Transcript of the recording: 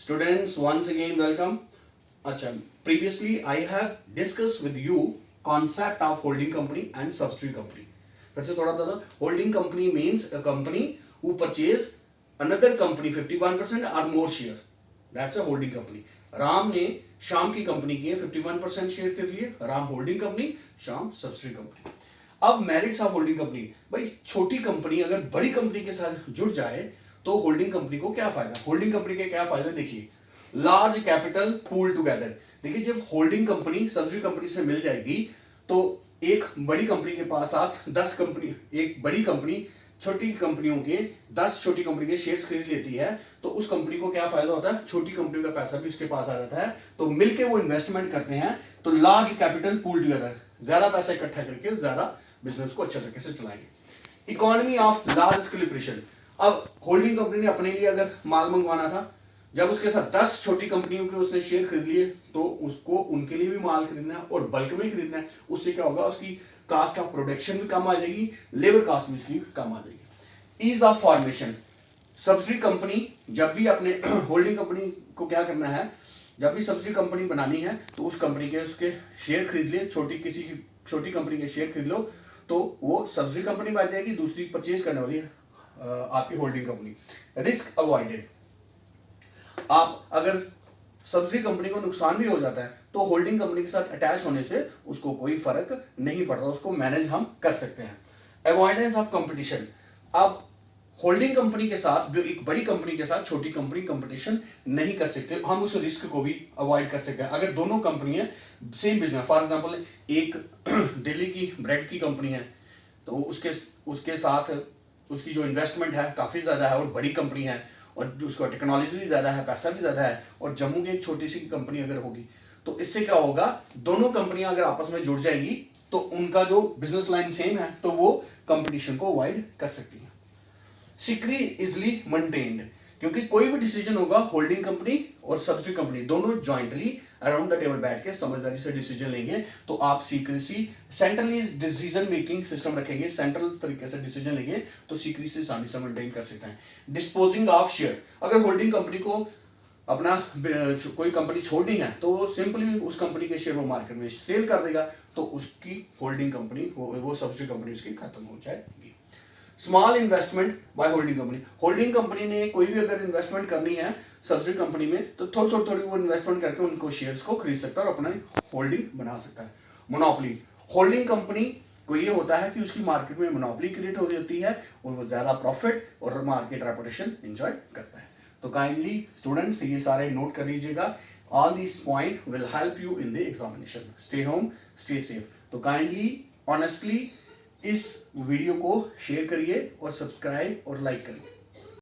Students, once again welcome. अच्छा, previously I have discussed with you concept of holding company and subsidiary company. फिर से थोड़ा बता. Holding company means a company who purchase another company 51% or more share. That's a holding company. Ram ने श्याम की company के 51% share खरीद लिए. Ram holding company, Shyam subsidy company. अब मेरिट्स ऑफ होल्डिंग कंपनी, भाई छोटी कंपनी अगर बड़ी कंपनी के साथ जुड़ जाए तो होल्डिंग कंपनी को क्या फायदा. होल्डिंग कंपनी के क्या फायदे देखिए. Large capital pool together. देखिए जब होल्डिंग कंपनी सब्सिडी कंपनी से मिल जाएगी तो एक बड़ी कंपनी के पास साथ 10 कंपनी, एक बड़ी कंपनी छोटी कंपनियों के 10 छोटी कंपनी के शेयर्स खरीद लेती है तो उस कंपनी को क्या फायदा होता है. छोटी कंपनी का पैसा भी उसके पास आ जाता है तो मिलके वो इन्वेस्टमेंट करते हैं तो लार्ज कैपिटल पूल टुगेदर, ज्यादा पैसा इकट्ठा करके ज्यादा बिजनेस को अच्छे तरीके से चलाएंगे. Economy of large scale operation. अब होल्डिंग कंपनी ने अपने लिए अगर माल मंगवाना था, जब उसके साथ 10 छोटी कंपनियों के उसने शेयर खरीद लिए तो उसको उनके लिए भी माल खरीदना है और बल्क में खरीदना है. उससे क्या होगा, उसकी कास्ट ऑफ प्रोडक्शन भी कम आ जाएगी, लेबर कास्ट भी उसकी कम आ जाएगी. Ease of formation. Subsidy company जब भी अपने होल्डिंग कंपनी को क्या करना है, जब भी सब्सिडी कंपनी बनानी है तो उस कंपनी के उसके शेयर खरीद लिए, किसी की छोटी कंपनी के शेयर खरीद लो तो वो सब्सिडी कंपनी बन जाएगी, दूसरी परचेज करने वाली है आपकी होल्डिंग कंपनी. Risk avoided. आप अगर सब्सिडी कंपनी को नुकसान भी हो जाता है तो होल्डिंग कंपनी के साथ अटैच होने से उसको कोई फर्क नहीं पड़ता, उसको मैनेज हम कर सकते हैं. Avoidance of competition. अब होल्डिंग कंपनी के साथ एक बड़ी कंपनी के साथ छोटी कंपनी कंपटीशन नहीं कर सकते, हम उस रिस्क को भी अवॉइड कर सकते हैं. अगर दोनों कंपनियां सेम बिजनेस, फॉर एग्जांपल एक दिल्ली की ब्रेड की कंपनी है तो उसके साथ उसकी जो इन्वेस्टमेंट है काफी ज्यादा है और बड़ी कंपनी है और उसका टेक्नोलॉजी भी ज्यादा है, पैसा भी ज्यादा है, और जम्मू की एक छोटी सी कंपनी अगर होगी तो इससे क्या होगा, दोनों कंपनियां अगर आपस में जुड़ जाएंगी तो उनका जो बिजनेस लाइन सेम है तो वो कंपटीशन को अवॉइड कर सकती है. Secrete easily maintained. क्योंकि कोई भी डिसीजन होगा होल्डिंग कंपनी और सब्सिडी कंपनी दोनों ज्वाइंटली अराउंड द टेबल बैठ के समझदारी से डिसीजन लेंगे तो आप secrecy centrally decision making system रखेंगे, सेंट्रल तरीके से डिसीजन लेंगे तो सीक्रेसी आसानी से मेंटेन कर सकते हैं. Disposing of share. अगर होल्डिंग कंपनी को अपना कोई कंपनी छोड़नी है तो वो सिंपली उस कंपनी के शेयर वो मार्केट में सेल कर देगा तो उसकी होल्डिंग कंपनी वो सब्सिडी कंपनी उसकी खत्म हो जाएगी. Small investment by holding company. Holding company ने कोई भी अगर इन्वेस्टमेंट करनी है सब्सिडी कंपनी में तो थोड़ी वो इन्वेस्टमेंट करके उनको शेयर्स को खरीद सकता है और अपना होल्डिंग बना सकता है. मोनोपोली. होल्डिंग कंपनी को ये होता है कि उसकी मार्केट में मोनोपोली क्रिएट हो जाती है और वो ज्यादा प्रॉफिट और मार्केट रेपुटेशन एंजॉय करता है. तो काइंडली स्टूडेंट्स ये सारे नोट कर लीजिएगा. All this point will help you in the examination. Stay home, stay safe. तो काइंडली ऑनेस्टली इस वीडियो को शेयर करिए और सब्सक्राइब और लाइक करिए.